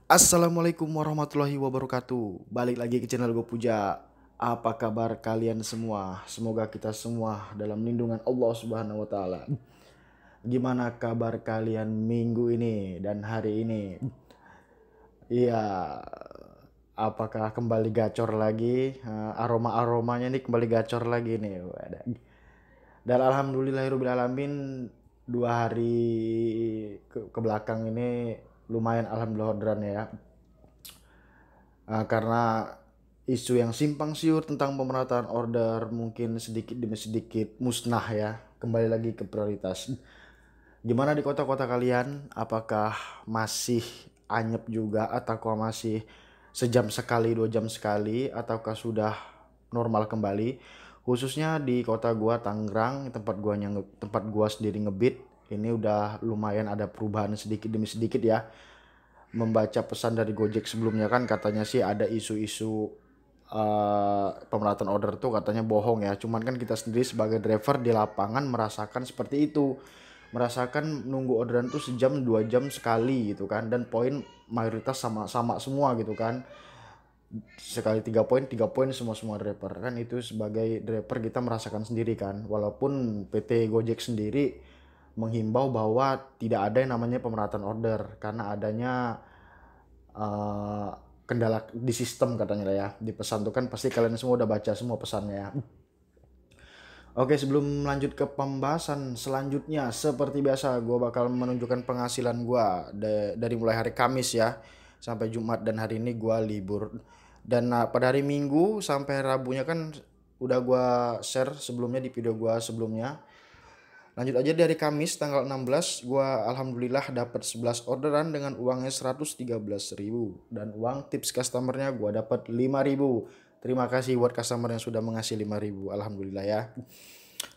Assalamualaikum warahmatullahi wabarakatuh. Balik lagi ke channel Gue Puja. Apa kabar kalian semua? Semoga kita semua dalam lindungan Allah Subhanahu wa taala. Gimana kabar kalian minggu ini dan hari ini? Iya, apakah kembali gacor lagi? Aroma-aromanya nih kembali gacor lagi nih. Dan alhamdulillahirobbilalamin 2 hari ke belakang ini lumayan alhamdulillah orderan ya. Karena isu yang simpang siur tentang pemerataan order mungkin sedikit demi sedikit musnah ya, kembali lagi ke prioritas. Gimana di kota-kota kalian? Apakah masih anyep juga ataukah masih sejam sekali, 2 jam sekali, ataukah sudah normal kembali? Khususnya di kota gua Tangerang, tempat gua sendiri ngebit, ini udah lumayan ada perubahan sedikit demi sedikit ya. Membaca pesan dari Gojek sebelumnya kan katanya sih ada isu-isu pemerataan order tuh katanya bohong ya. Cuman kan kita sendiri sebagai driver di lapangan merasakan seperti itu. Merasakan nunggu orderan tuh sejam 2 jam sekali gitu kan. Dan poin mayoritas sama-sama semua gitu kan. Sekali 3 poin semua driver kan, itu sebagai driver kita merasakan sendiri kan. Walaupun PT Gojek sendiri menghimbau bahwa tidak ada yang namanya pemerataan order karena adanya uh, kendala di sistem katanya lah ya. Di pesan tuh kan pasti kalian semua udah baca semua pesannya ya. Oke, sebelum lanjut ke pembahasan selanjutnya, seperti biasa gue bakal menunjukkan penghasilan gue dari mulai hari Kamis ya sampai Jumat, dan hari ini gue libur. Dan pada hari Minggu sampai Rabunya kan udah gue share sebelumnya di video gue sebelumnya. Lanjut aja dari Kamis tanggal 16, gua alhamdulillah dapat 11 orderan dengan uangnya 113.000 dan uang tips customernya gua dapat 5.000. Terima kasih buat customer yang sudah mengasih 5.000. Alhamdulillah ya.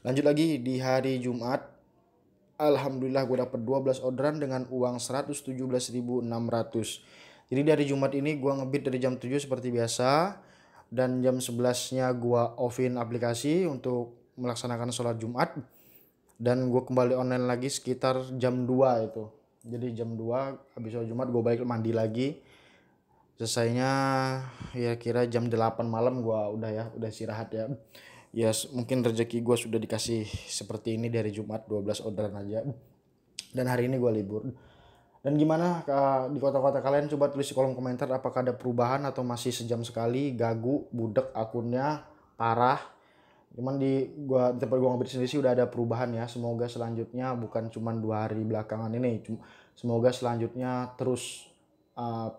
Lanjut lagi di hari Jumat, alhamdulillah gue dapat 12 orderan dengan uang 117.600. Jadi dari Jumat ini gue ngebit dari jam 7 seperti biasa, dan jam 11-nya gue offin aplikasi untuk melaksanakan sholat Jumat, dan gue kembali online lagi sekitar jam 2 itu. Jadi jam 2 habis sholat Jumat gue balik mandi lagi. Selesainya ya kira jam 8 malam gue udah istirahat ya. Ya mungkin rezeki gue sudah dikasih seperti ini dari Jumat 12 orderan aja. Dan hari ini gue libur. Dan gimana di kota-kota kalian, coba tulis di kolom komentar apakah ada perubahan atau masih sejam sekali, gagu, budek akunnya, parah. Cuman di tempat gua ngebit sendiri sih udah ada perubahan ya. Semoga selanjutnya bukan cuman 2 hari belakangan ini, semoga selanjutnya terus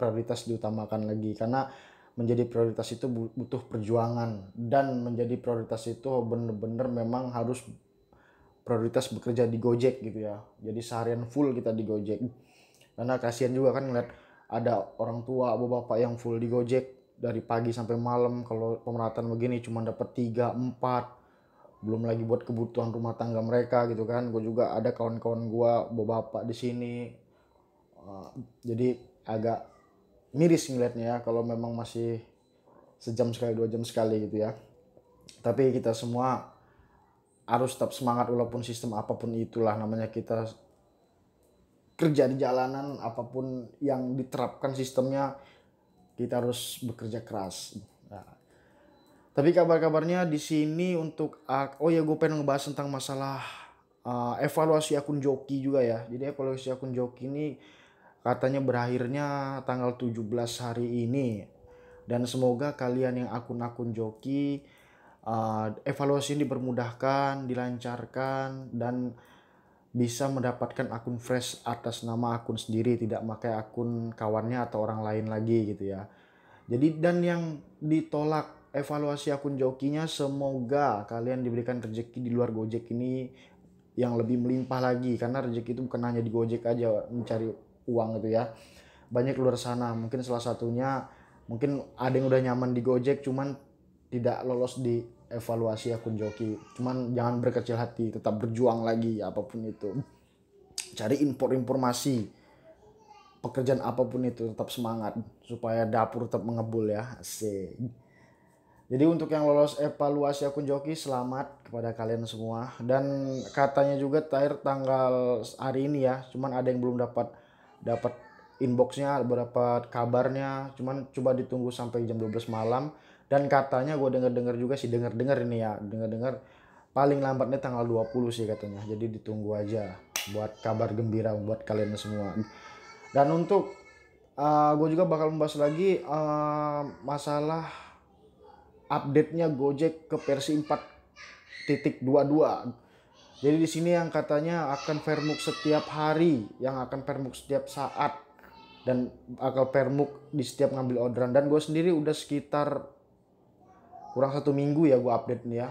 prioritas diutamakan lagi, karena menjadi prioritas itu butuh perjuangan, dan menjadi prioritas itu bener-bener memang harus prioritas bekerja di Gojek gitu ya. Jadi seharian full kita di Gojek, karena kasihan juga kan ngeliat ada orang tua bapak-bapak yang full di Gojek dari pagi sampai malam. Kalau pemerataan begini cuma dapat 3 4, belum lagi buat kebutuhan rumah tangga mereka gitu kan. Gue juga ada kawan-kawan gue bapak-bapak di sini. Jadi agak miris ngeliatnya ya kalau memang masih sejam sekali 2 jam sekali gitu ya. Tapi kita semua harus tetap semangat walaupun sistem apapun itulah, namanya kita kerja di jalanan, apapun yang diterapkan sistemnya kita harus bekerja keras. Nah, tapi kabar-kabarnya di sini untuk oh ya, gue pengen ngebahas tentang masalah evaluasi akun Joki juga ya. Jadi evaluasi akun Joki ini katanya berakhirnya tanggal 17 hari ini. Dan semoga kalian yang akun-akun Joki evaluasi ini dipermudahkan, dilancarkan, dan bisa mendapatkan akun fresh atas nama akun sendiri, tidak pakai akun kawannya atau orang lain lagi gitu ya. Jadi dan yang ditolak evaluasi akun jokinya, semoga kalian diberikan rezeki di luar Gojek ini yang lebih melimpah lagi, karena rezeki itu bukan hanya di Gojek aja mencari uang gitu ya. Banyak luar sana, mungkin salah satunya mungkin ada yang udah nyaman di Gojek cuman tidak lolos di evaluasi akun joki. Cuman jangan berkecil hati, tetap berjuang lagi apapun itu. Cari informasi pekerjaan apapun itu, tetap semangat supaya dapur tetap mengebul ya. Asik. Jadi untuk yang lolos evaluasi akun joki, selamat kepada kalian semua. Dan katanya juga terakhir tanggal hari ini ya, cuman ada yang belum dapat dapat inboxnya, berapa kabarnya, cuman coba ditunggu sampai jam 12 malam. Dan katanya gue denger-denger juga sih, denger-denger ini ya, denger-denger paling lambatnya tanggal 20 sih katanya. Jadi ditunggu aja buat kabar gembira buat kalian semua. Dan untuk gue juga bakal membahas lagi masalah update-nya Gojek ke versi 4.22. Jadi di sini yang katanya akan Vermuk setiap hari, yang akan Vermuk setiap saat, dan akan Vermuk di setiap ngambil orderan. Dan gue sendiri udah sekitar kurang 1 minggu ya gue update nih ya,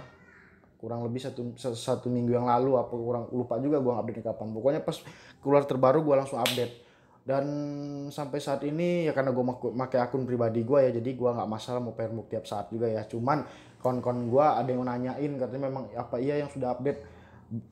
kurang lebih satu minggu yang lalu, apa kurang lupa juga gue update kapan. Pokoknya pas keluar terbaru gue langsung update. Dan sampai saat ini ya karena gue pakai akun pribadi gue ya, jadi gue nggak masalah mau Vermuk tiap saat juga ya. Cuman kawan-kawan gue ada yang nanyain katanya memang apa iya yang sudah update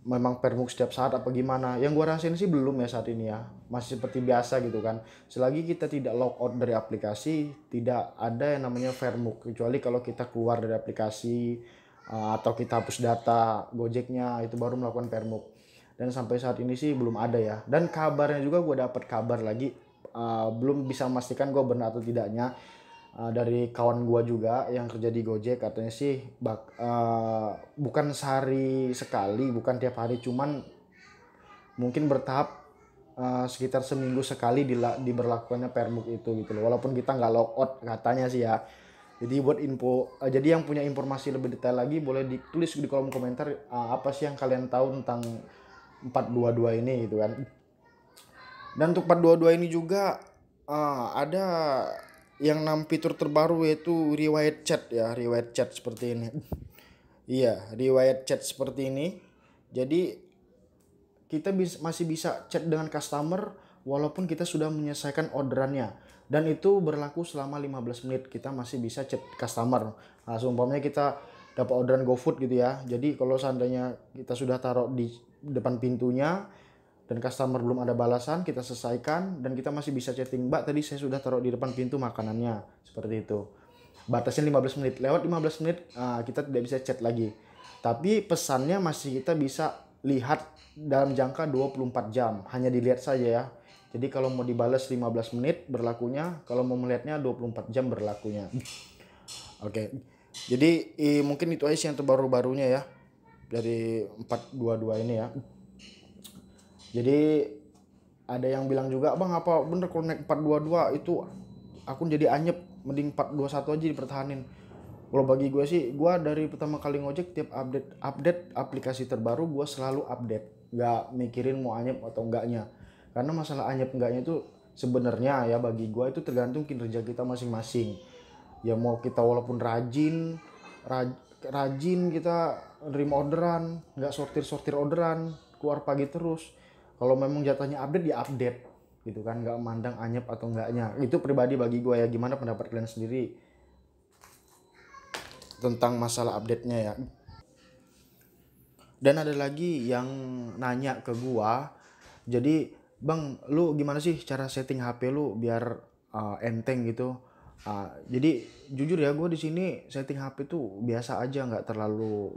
memang Vermuk setiap saat apa gimana. Yang gue rasain sih belum ya saat ini ya, masih seperti biasa gitu kan. Selagi kita tidak logout dari aplikasi, tidak ada yang namanya Vermuk, kecuali kalau kita keluar dari aplikasi atau kita hapus data Gojeknya, itu baru melakukan Vermuk. Dan sampai saat ini sih belum ada ya. Dan kabarnya juga gue dapat kabar lagi, belum bisa memastikan gue benar atau tidaknya, dari kawan gue juga yang kerja di Gojek. Katanya sih bukan sehari sekali, bukan tiap hari, cuman mungkin bertahap, sekitar seminggu sekali diberlakukannya Vermuk itu gitu loh. Walaupun kita nggak logout katanya sih ya. Jadi buat info, jadi yang punya informasi lebih detail lagi boleh ditulis di kolom komentar, apa sih yang kalian tahu tentang 422 ini gitu kan. Dan untuk 422 ini juga ada yang fitur terbaru, yaitu riwayat chat ya, riwayat chat seperti ini. Iya, riwayat chat seperti ini. Jadi kita masih bisa chat dengan customer walaupun kita sudah menyelesaikan orderannya. Dan itu berlaku selama 15 menit kita masih bisa chat customer. Nah, seumpamanya kita dapat orderan GoFood gitu ya. Jadi kalau seandainya kita sudah taruh di depan pintunya dan customer belum ada balasan, kita selesaikan dan kita masih bisa chatting, "Mbak, tadi saya sudah taruh di depan pintu makanannya." Seperti itu. Batasnya 15 menit. Lewat 15 menit kita tidak bisa chat lagi. Tapi pesannya masih kita bisa lihat dalam jangka 24 jam. Hanya dilihat saja ya. Jadi kalau mau dibalas 15 menit berlakunya, kalau mau melihatnya 24 jam berlakunya. Oke. Jadi mungkin itu aja sih yang terbaru-barunya ya dari 422 ini ya. Jadi ada yang bilang juga, "Bang, apa bener kalau naik 422 itu akun jadi anyep, mending 421 aja dipertahanin." Kalau bagi gue sih, gue dari pertama kali ngojek tiap update aplikasi terbaru gue selalu update, nggak mikirin mau anyep atau enggaknya. Karena masalah anyep enggaknya itu sebenarnya ya bagi gue itu tergantung kinerja kita masing-masing. Ya mau kita walaupun rajin kita nerima orderan, nggak sortir orderan, keluar pagi terus. Kalau memang jatahnya update ya update gitu kan, nggak mandang anyep atau enggaknya. Itu pribadi bagi gue ya. Gimana pendapat kalian sendiri tentang masalah update-nya ya? Dan ada lagi yang nanya ke gua, jadi, "Bang, lu gimana sih cara setting HP lu biar enteng gitu?" Jadi jujur ya, gua di sini setting HP tuh biasa aja, nggak terlalu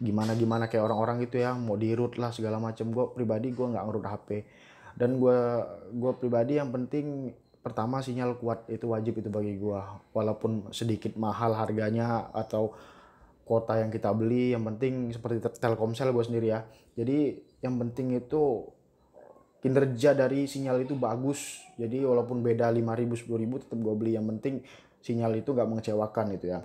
gimana kayak orang-orang gitu ya, mau di root lah segala macam. Gua pribadi gua nggak ngerut HP. Dan gua pribadi yang penting pertama sinyal kuat, itu wajib itu bagi gua. Walaupun sedikit mahal harganya atau kuota yang kita beli, yang penting seperti Telkomsel gue sendiri ya. Jadi yang penting itu kinerja dari sinyal itu bagus. Jadi walaupun beda 5.000 10.000 tetap gue beli. Yang penting sinyal itu gak mengecewakan gitu ya.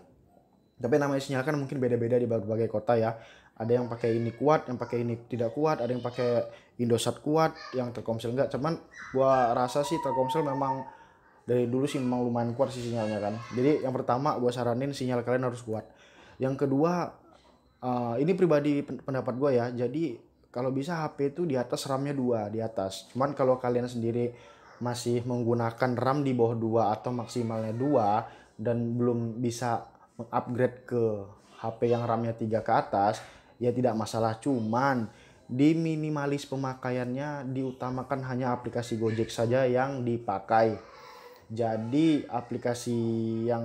Tapi namanya sinyal kan mungkin beda-beda di berbagai kota ya. Ada yang pakai ini kuat, yang pakai ini tidak kuat, ada yang pakai Indosat kuat, yang Telkomsel enggak. Cuman gua rasa sih Telkomsel memang dari dulu sih memang lumayan kuat sih sinyalnya kan. Jadi yang pertama gua saranin sinyal kalian harus kuat. Yang kedua, ini pribadi pendapat gue ya. Jadi kalau bisa HP itu di atas RAM-nya 2 di atas. Cuman kalau kalian sendiri masih menggunakan RAM di bawah 2 atau maksimalnya 2 dan belum bisa mengupgrade ke HP yang RAM-nya 3 ke atas, ya tidak masalah. Cuman di minimalis pemakaiannya diutamakan hanya aplikasi Gojek saja yang dipakai. Jadi aplikasi yang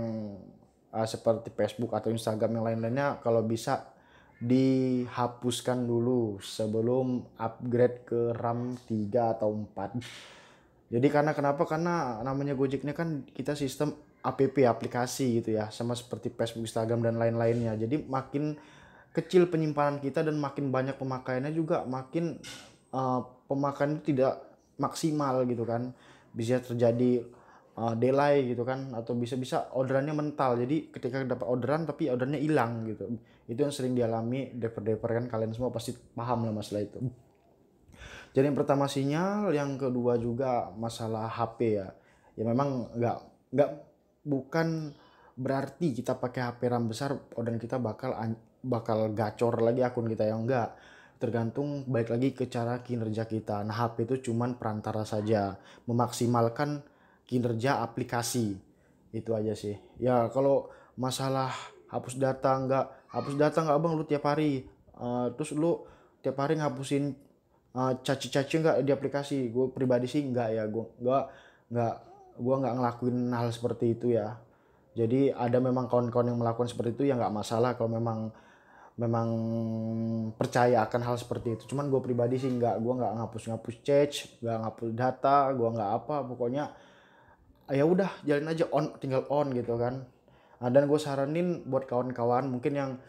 seperti Facebook atau Instagram yang lain-lainnya kalau bisa dihapuskan dulu sebelum upgrade ke RAM 3 atau 4. Jadi karena kenapa? Karena namanya Gojek ini kan kita sistem app aplikasi gitu ya, sama seperti Facebook, Instagram dan lain-lainnya. Jadi makin kecil penyimpanan kita dan makin banyak pemakaiannya juga makin pemakaian itu tidak maksimal gitu kan. Bisa terjadi delay gitu kan, atau bisa-bisa orderannya mental. Jadi ketika dapat orderan tapi orderannya hilang gitu. Itu yang sering dialami developer kan, kalian semua pasti paham lah masalah itu. Jadi yang pertama sinyal, yang kedua juga masalah HP ya. Ya memang nggak bukan berarti kita pakai HP RAM besar dan kita bakal gacor lagi akun kita, ya enggak. Tergantung balik lagi ke cara kinerja kita. Nah, HP itu cuman perantara saja, memaksimalkan kinerja aplikasi. Itu aja sih. Ya kalau masalah hapus data nggak Bang, lu tiap hari terus lu tiap hari ngapusin caci-caci nggak di aplikasi? Gue pribadi sih nggak ya, nggak gue nggak ngelakuin hal seperti itu ya. Jadi ada memang kawan-kawan yang melakukan seperti itu ya, nggak masalah kalau memang memang percaya akan hal seperti itu. Cuman gue pribadi sih nggak, gue nggak ngapus cache, nggak ngapus data, gue nggak apa, pokoknya ya udah jalin aja, tinggal on gitu kan. Nah, dan gue saranin buat kawan-kawan mungkin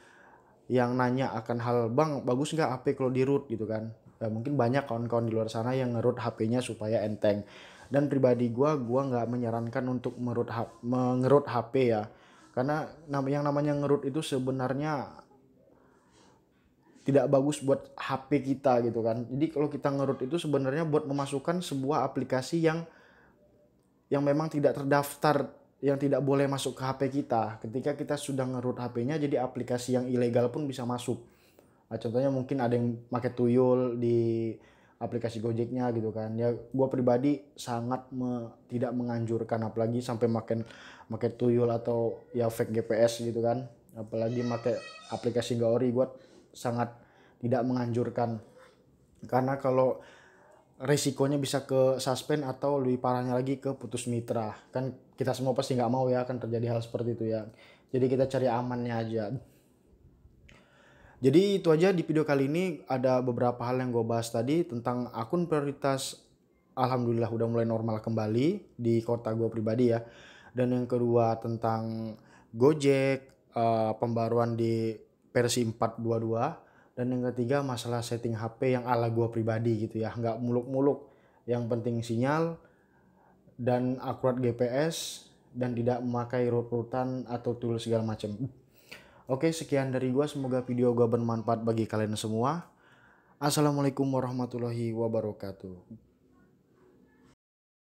yang nanya akan hal, Bang bagus nggak HP kalau di root gitu kan. Ya, mungkin banyak kawan-kawan di luar sana yang nge-root HP-nya supaya enteng. Dan pribadi gua nggak menyarankan untuk mengerut HP ya. Karena yang namanya ngerut itu sebenarnya tidak bagus buat HP kita gitu kan. Jadi kalau kita ngerut itu sebenarnya buat memasukkan sebuah aplikasi yang memang tidak terdaftar, yang tidak boleh masuk ke HP kita. Ketika kita sudah ngerut HP-nya, jadi aplikasi yang ilegal pun bisa masuk. Nah, contohnya mungkin ada yang pakai tuyul di aplikasi Gojeknya gitu kan. Ya gue pribadi sangat tidak menganjurkan, apalagi sampai pakai tuyul atau ya fake GPS gitu kan. Apalagi pakai aplikasi Gaori, gue sangat tidak menganjurkan. Karena kalau resikonya bisa ke suspend atau lebih parahnya lagi ke putus mitra. Kan kita semua pasti nggak mau ya akan terjadi hal seperti itu ya. Jadi kita cari amannya aja. Jadi itu aja di video kali ini, ada beberapa hal yang gue bahas tadi tentang akun prioritas. Alhamdulillah udah mulai normal kembali di kota gue pribadi ya. Dan yang kedua tentang Gojek, pembaruan di versi 4.22. Dan yang ketiga masalah setting HP yang ala gue pribadi gitu ya. Nggak muluk-muluk, yang penting sinyal dan akurat GPS dan tidak memakai rutan atau tool segala macam. Oke, sekian dari gua. Semoga video gua bermanfaat bagi kalian semua. Assalamualaikum warahmatullahi wabarakatuh.